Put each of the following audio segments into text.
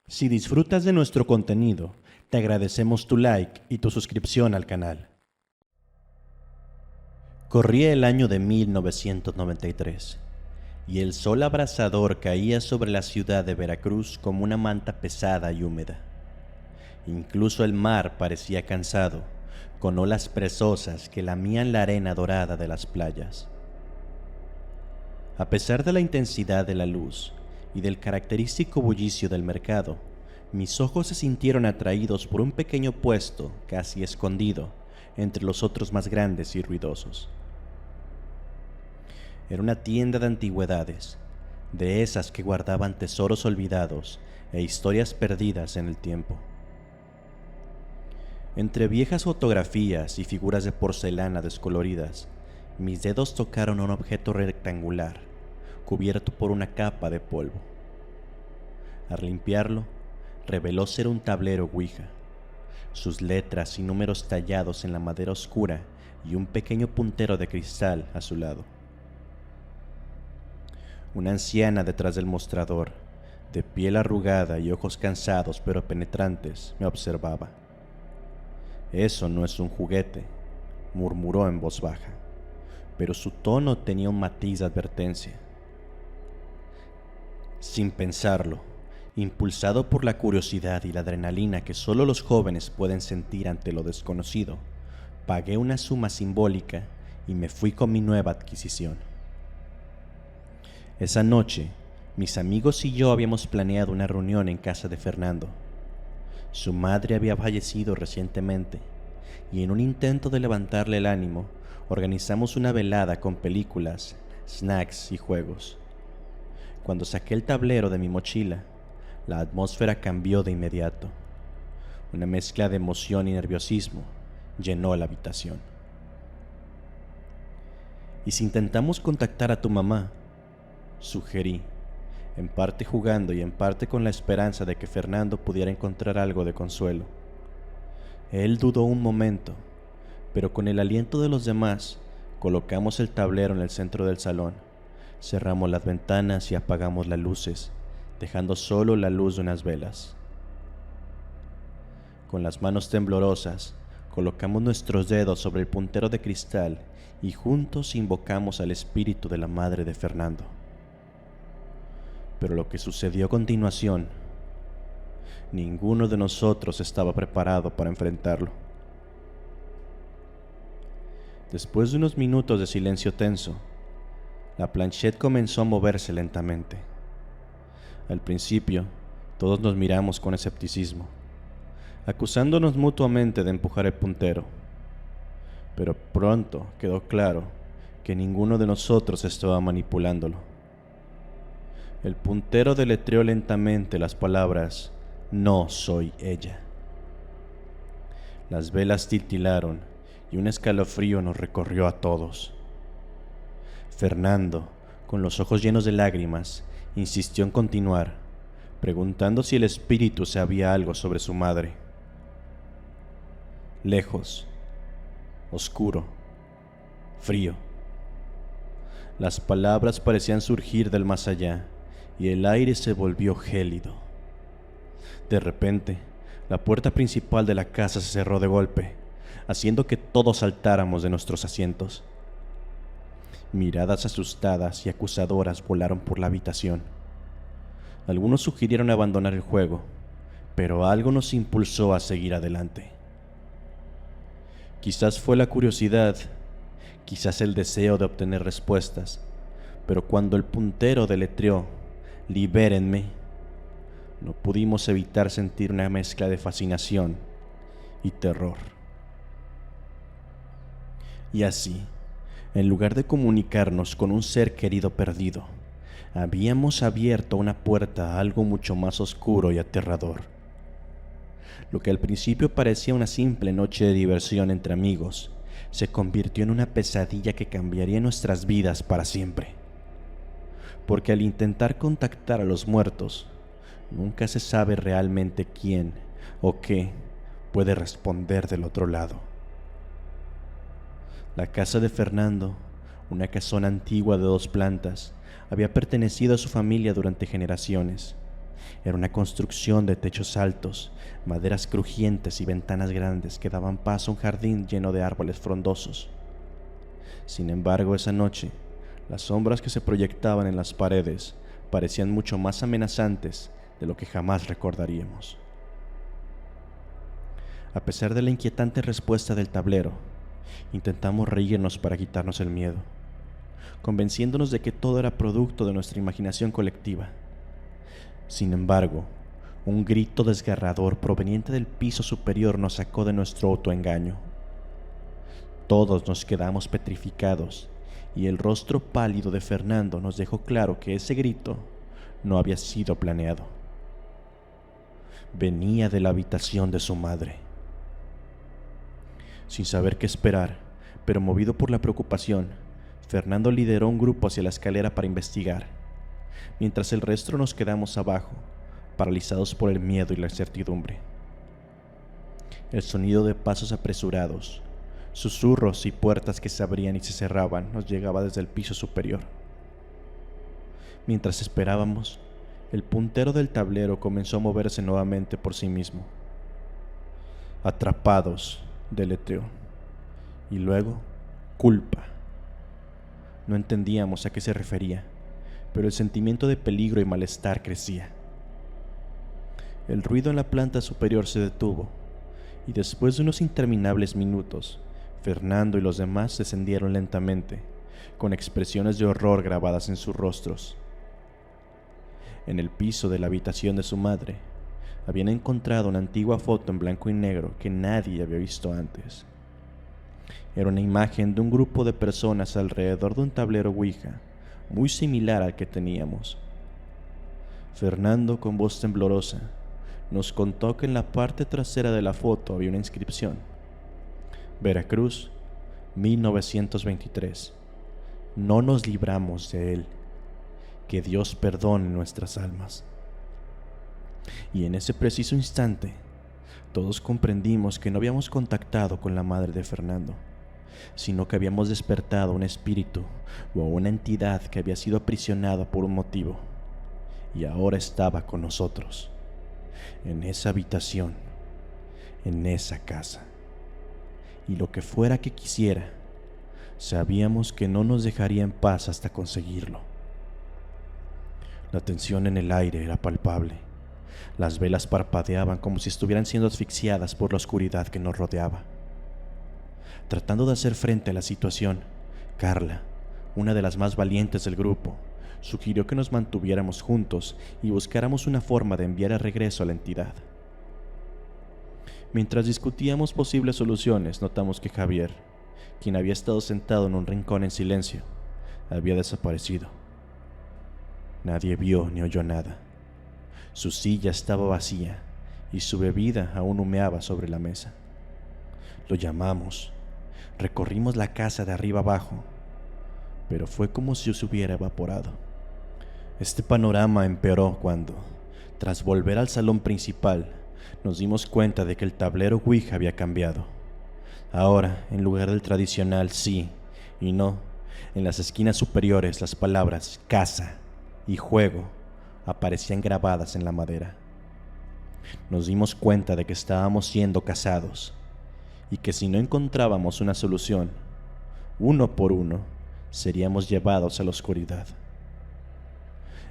Si disfrutas de nuestro contenido, te agradecemos tu like y tu suscripción al canal. Corría el año de 1993 y el sol abrasador caía sobre la ciudad de Veracruz como una manta pesada y húmeda. Incluso el mar parecía cansado, con olas presosas que lamían la arena dorada de las playas. A pesar de la intensidad de la luz y del característico bullicio del mercado, mis ojos se sintieron atraídos por un pequeño puesto casi escondido entre los otros más grandes y ruidosos. Era una tienda de antigüedades, de esas que guardaban tesoros olvidados e historias perdidas en el tiempo. Entre viejas fotografías y figuras de porcelana descoloridas, mis dedos tocaron un objeto rectangular, cubierto por una capa de polvo. Al limpiarlo, reveló ser un tablero Ouija, sus letras y números tallados en la madera oscura y un pequeño puntero de cristal a su lado. Una anciana detrás del mostrador, de piel arrugada y ojos cansados pero penetrantes, me observaba. «Eso no es un juguete», murmuró en voz baja, pero su tono tenía un matiz de advertencia. Sin pensarlo, impulsado por la curiosidad y la adrenalina que solo los jóvenes pueden sentir ante lo desconocido, pagué una suma simbólica y me fui con mi nueva adquisición. Esa noche, mis amigos y yo habíamos planeado una reunión en casa de Fernando. Su madre había fallecido recientemente y en un intento de levantarle el ánimo, organizamos una velada con películas, snacks y juegos. Cuando saqué el tablero de mi mochila, la atmósfera cambió de inmediato. Una mezcla de emoción y nerviosismo llenó la habitación. «¿Y si intentamos contactar a tu mamá?», sugerí, en parte jugando y en parte con la esperanza de que Fernando pudiera encontrar algo de consuelo. Él dudó un momento, pero con el aliento de los demás, colocamos el tablero en el centro del salón, cerramos las ventanas y apagamos las luces, dejando solo la luz de unas velas. Con las manos temblorosas, colocamos nuestros dedos sobre el puntero de cristal y juntos invocamos al espíritu de la madre de Fernando. Pero lo que sucedió a continuación, ninguno de nosotros estaba preparado para enfrentarlo. Después de unos minutos de silencio tenso, la planchette comenzó a moverse lentamente. Al principio, todos nos miramos con escepticismo, acusándonos mutuamente de empujar el puntero. Pero pronto quedó claro que ninguno de nosotros estaba manipulándolo. El puntero deletreó lentamente las palabras «No soy ella». Las velas titilaron y un escalofrío nos recorrió a todos. Fernando, con los ojos llenos de lágrimas, insistió en continuar, preguntando si el espíritu sabía algo sobre su madre. Lejos, oscuro, frío. Las palabras parecían surgir del más allá y el aire se volvió gélido. De repente, la puerta principal de la casa se cerró de golpe, haciendo que todos saltáramos de nuestros asientos. Miradas asustadas y acusadoras volaron por la habitación. Algunos sugirieron abandonar el juego, pero algo nos impulsó a seguir adelante. Quizás fue la curiosidad, quizás el deseo de obtener respuestas, pero cuando el puntero deletreó «Libérenme», no pudimos evitar sentir una mezcla de fascinación y terror. Y así, en lugar de comunicarnos con un ser querido perdido, habíamos abierto una puerta a algo mucho más oscuro y aterrador. Lo que al principio parecía una simple noche de diversión entre amigos, se convirtió en una pesadilla que cambiaría nuestras vidas para siempre. Porque al intentar contactar a los muertos, nunca se sabe realmente quién o qué puede responder del otro lado. La casa de Fernando, una casona antigua de 2 plantas, había pertenecido a su familia durante generaciones, Era una construcción de techos altos, maderas crujientes y ventanas grandes que daban paso a un jardín lleno de árboles frondosos. Sin embargo, esa noche, las sombras que se proyectaban en las paredes parecían mucho más amenazantes de lo que jamás recordaríamos. A pesar de la inquietante respuesta del tablero, intentamos reírnos para quitarnos el miedo, convenciéndonos de que todo era producto de nuestra imaginación colectiva. Sin embargo, un grito desgarrador proveniente del piso superior nos sacó de nuestro autoengaño. Todos nos quedamos petrificados y el rostro pálido de Fernando nos dejó claro que ese grito no había sido planeado. Venía de la habitación de su madre. Sin saber qué esperar, pero movido por la preocupación, Fernando lideró un grupo hacia la escalera para investigar, mientras el resto nos quedamos abajo, paralizados por el miedo y la incertidumbre. El sonido de pasos apresurados, susurros y puertas que se abrían y se cerraban nos llegaba desde el piso superior. Mientras esperábamos, el puntero del tablero comenzó a moverse nuevamente por sí mismo. Atrapados, deletreó. Y luego, culpa. No entendíamos a qué se refería, pero el sentimiento de peligro y malestar crecía. El ruido en la planta superior se detuvo, y después de unos interminables minutos, Fernando y los demás descendieron lentamente, con expresiones de horror grabadas en sus rostros. En el piso de la habitación de su madre, habían encontrado una antigua foto en blanco y negro que nadie había visto antes. Era una imagen de un grupo de personas alrededor de un tablero Ouija, muy similar al que teníamos. Fernando, con voz temblorosa, nos contó que en la parte trasera de la foto había una inscripción: Veracruz, 1923. No nos libramos de él. Que Dios perdone nuestras almas. Y en ese preciso instante, todos comprendimos que no habíamos contactado con la madre de Fernando, sino que habíamos despertado un espíritu o una entidad que había sido aprisionada por un motivo, y ahora estaba con nosotros, en esa habitación, en esa casa. Y lo que fuera que quisiera, sabíamos que no nos dejaría en paz hasta conseguirlo. La tensión en el aire era palpable. Las velas parpadeaban como si estuvieran siendo asfixiadas por la oscuridad que nos rodeaba. Tratando de hacer frente a la situación, Carla, una de las más valientes del grupo, sugirió que nos mantuviéramos juntos y buscáramos una forma de enviar de regreso a la entidad. Mientras discutíamos posibles soluciones, notamos que Javier, quien había estado sentado en un rincón en silencio, había desaparecido. Nadie vio ni oyó nada. Su silla estaba vacía y su bebida aún humeaba sobre la mesa. Lo llamamos. Recorrimos la casa de arriba abajo, pero fue como si se hubiera evaporado. Este panorama empeoró cuando, tras volver al salón principal, nos dimos cuenta de que el tablero Ouija había cambiado. Ahora, en lugar del tradicional sí y no, en las esquinas superiores las palabras casa y juego aparecían grabadas en la madera. Nos dimos cuenta de que estábamos siendo cazados y que si no encontrábamos una solución, uno por uno, seríamos llevados a la oscuridad.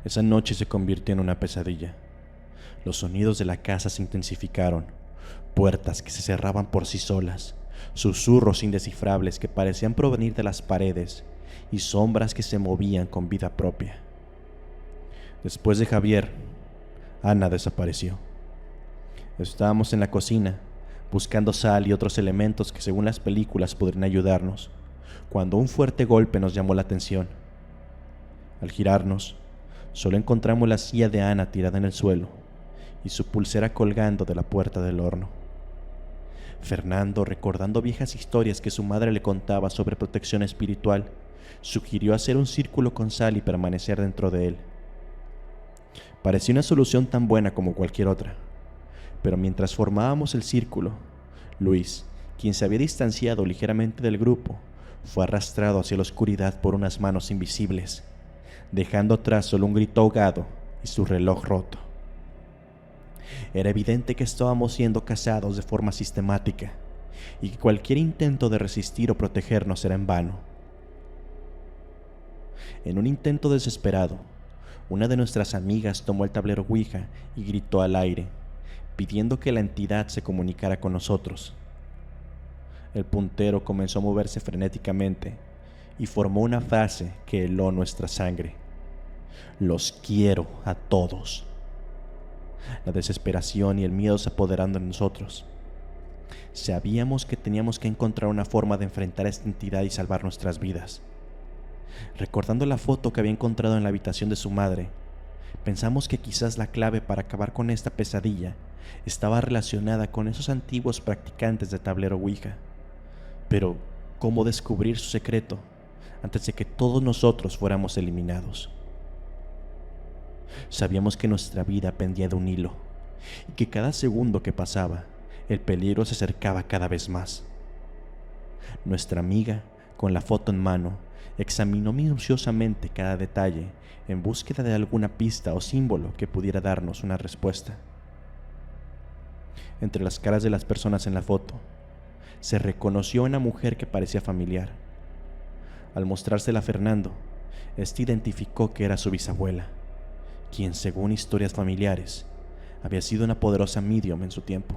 Esa noche se convirtió en una pesadilla. Los sonidos de la casa se intensificaron, puertas que se cerraban por sí solas, susurros indescifrables que parecían provenir de las paredes y sombras que se movían con vida propia. Después de Javier, Ana desapareció. Estábamos en la cocina, buscando sal y otros elementos que según las películas podrían ayudarnos, cuando un fuerte golpe nos llamó la atención. Al girarnos, solo encontramos la silla de Ana tirada en el suelo y su pulsera colgando de la puerta del horno. Fernando, recordando viejas historias que su madre le contaba sobre protección espiritual, sugirió hacer un círculo con sal y permanecer dentro de él. Parecía una solución tan buena como cualquier otra, pero mientras formábamos el círculo, Luis, quien se había distanciado ligeramente del grupo, fue arrastrado hacia la oscuridad por unas manos invisibles, dejando atrás solo un grito ahogado y su reloj roto. Era evidente que estábamos siendo cazados de forma sistemática y que cualquier intento de resistir o protegernos era en vano. En un intento desesperado, una de nuestras amigas tomó el tablero Ouija y gritó al aire, pidiendo que la entidad se comunicara con nosotros. El puntero comenzó a moverse frenéticamente y formó una frase que heló nuestra sangre: "Los quiero a todos". La desesperación y el miedo se apoderaron de nosotros. Sabíamos que teníamos que encontrar una forma de enfrentar a esta entidad y salvar nuestras vidas. Recordando la foto que había encontrado en la habitación de su madre, pensamos que quizás la clave para acabar con esta pesadilla estaba relacionada con esos antiguos practicantes de tablero Ouija. Pero, ¿cómo descubrir su secreto antes de que todos nosotros fuéramos eliminados? Sabíamos que nuestra vida pendía de un hilo y que cada segundo que pasaba, el peligro se acercaba cada vez más. Nuestra amiga, con la foto en mano, examinó minuciosamente cada detalle en búsqueda de alguna pista o símbolo que pudiera darnos una respuesta. Entre las caras de las personas en la foto, se reconoció a una mujer que parecía familiar. Al mostrársela a Fernando, este identificó que era su bisabuela, quien, según historias familiares, había sido una poderosa medium en su tiempo.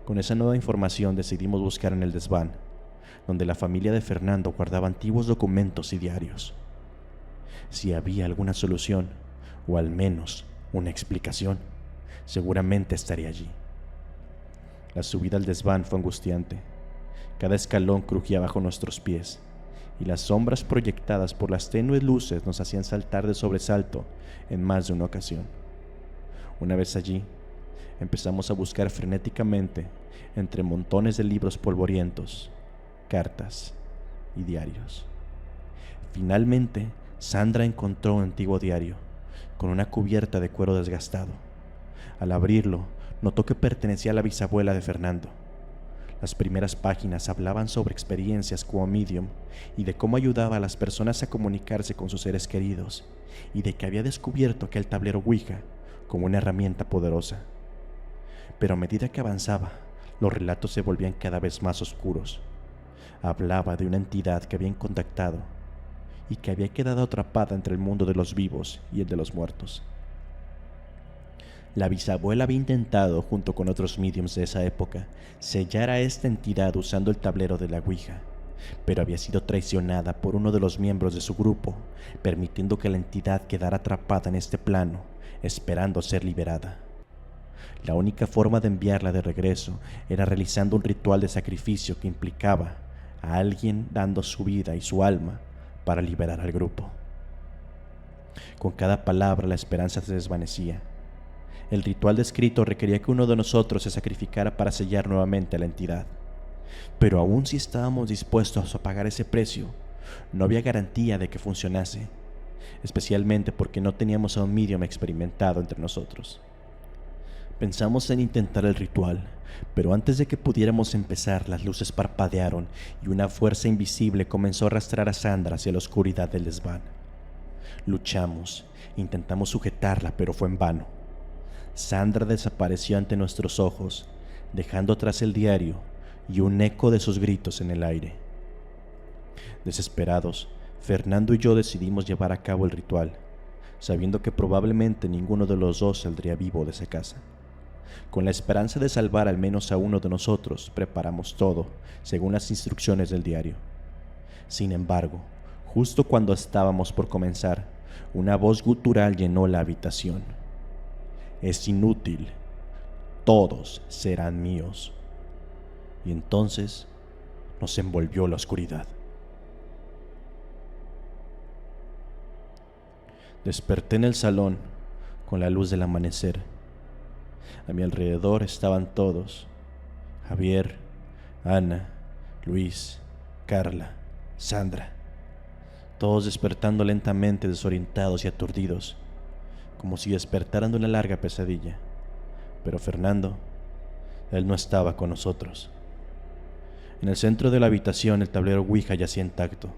Con esa nueva información decidimos buscar en el desván, donde la familia de Fernando guardaba antiguos documentos y diarios. Si había alguna solución, o al menos una explicación, seguramente estaría allí. La subida al desván fue angustiante. Cada escalón crujía bajo nuestros pies, y las sombras proyectadas por las tenues luces nos hacían saltar de sobresalto en más de una ocasión. Una vez allí, empezamos a buscar frenéticamente entre montones de libros polvorientos, cartas y diarios. Finalmente, Sandra encontró un antiguo diario con una cubierta de cuero desgastado. Al abrirlo, notó que pertenecía a la bisabuela de Fernando. Las primeras páginas hablaban sobre experiencias como medium y de cómo ayudaba a las personas a comunicarse con sus seres queridos, y de que había descubierto aquel tablero Ouija como una herramienta poderosa. Pero a medida que avanzaba, los relatos se volvían cada vez más oscuros. Hablaba de una entidad que habían contactado y que había quedado atrapada entre el mundo de los vivos y el de los muertos. La bisabuela había intentado, junto con otros mediums de esa época, sellar a esta entidad usando el tablero de la Ouija, pero había sido traicionada por uno de los miembros de su grupo, permitiendo que la entidad quedara atrapada en este plano, esperando ser liberada. La única forma de enviarla de regreso era realizando un ritual de sacrificio que implicaba a alguien dando su vida y su alma para liberar al grupo. Con cada palabra la esperanza se desvanecía. El ritual descrito requería que uno de nosotros se sacrificara para sellar nuevamente a la entidad. Pero aun si estábamos dispuestos a pagar ese precio, no había garantía de que funcionase, especialmente porque no teníamos a un medium experimentado entre nosotros. Pensamos en intentar el ritual, pero antes de que pudiéramos empezar, las luces parpadearon y una fuerza invisible comenzó a arrastrar a Sandra hacia la oscuridad del desván. Luchamos, intentamos sujetarla, pero fue en vano. Sandra desapareció ante nuestros ojos, dejando atrás el diario y un eco de sus gritos en el aire. Desesperados, Fernando y yo decidimos llevar a cabo el ritual, sabiendo que probablemente ninguno de los dos saldría vivo de esa casa. Con la esperanza de salvar al menos a uno de nosotros, preparamos todo, según las instrucciones del diario. Sin embargo, justo cuando estábamos por comenzar, una voz gutural llenó la habitación. Es inútil, todos serán míos. Y entonces nos envolvió la oscuridad. Desperté en el salón con la luz del amanecer. A mi alrededor estaban todos: Javier, Ana, Luis, Carla, Sandra, todos despertando lentamente, desorientados y aturdidos, como si despertaran de una larga pesadilla. Pero Fernando, él no estaba con nosotros. En el centro de la habitación el tablero Ouija yacía intacto,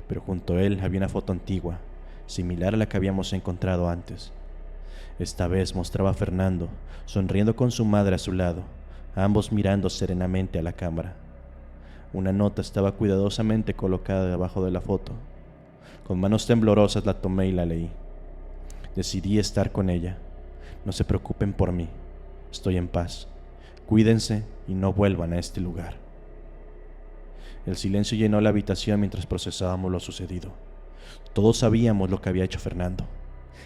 pero junto a él había una foto antigua, similar a la que habíamos encontrado antes. Esta vez mostraba a Fernando, sonriendo con su madre a su lado, ambos mirando serenamente a la cámara. Una nota estaba cuidadosamente colocada debajo de la foto. Con manos temblorosas la tomé y la leí. Decidí estar con ella. No se preocupen por mí. Estoy en paz. Cuídense y no vuelvan a este lugar. El silencio llenó la habitación mientras procesábamos lo sucedido. Todos sabíamos lo que había hecho Fernando.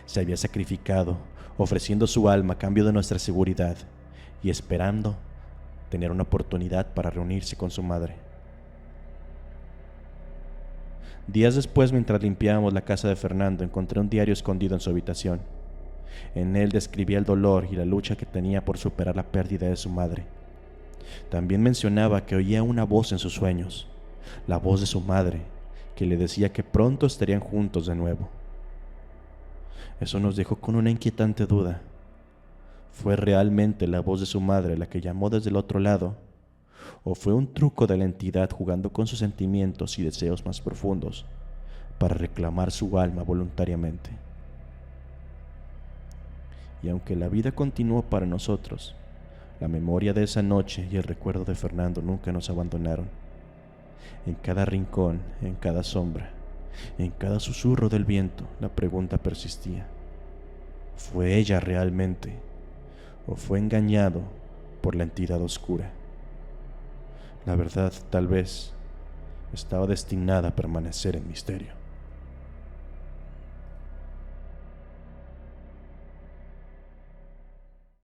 Se había sacrificado, ofreciendo su alma a cambio de nuestra seguridad y esperando tener una oportunidad para reunirse con su madre. Días después, mientras limpiábamos la casa de Fernando, encontré un diario escondido en su habitación. En él describía el dolor y la lucha que tenía por superar la pérdida de su madre. También mencionaba que oía una voz en sus sueños, la voz de su madre, que le decía que pronto estarían juntos de nuevo. Eso nos dejó con una inquietante duda. ¿Fue realmente la voz de su madre la que llamó desde el otro lado? ¿O fue un truco de la entidad jugando con sus sentimientos y deseos más profundos para reclamar su alma voluntariamente? Y aunque la vida continuó para nosotros, la memoria de esa noche y el recuerdo de Fernando nunca nos abandonaron. En cada rincón, en cada sombra, en cada susurro del viento, la pregunta persistía: ¿fue ella realmente o fue engañado por la entidad oscura? La verdad, tal vez, estaba destinada a permanecer en misterio.